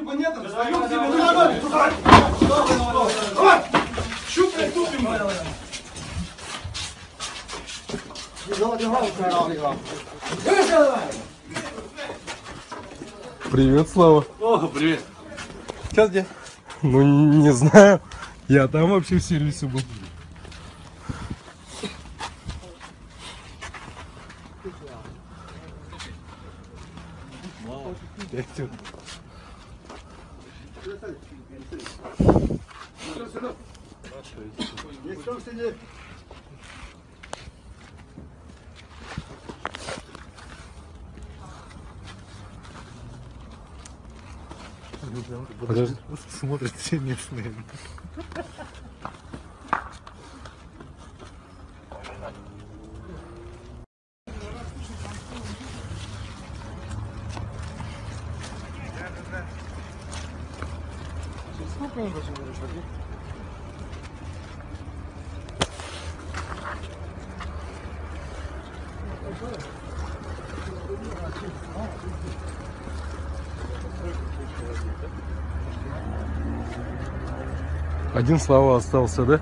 типа нет, встаем себе, ну давай, давай, щупай, тупим. Привет, Слава. О, привет. Сейчас где? Ну, не знаю. Я там вообще в сервисе был. Подожди. Смотрят все местные. Сколько он должен быть? Один Слава остался, да?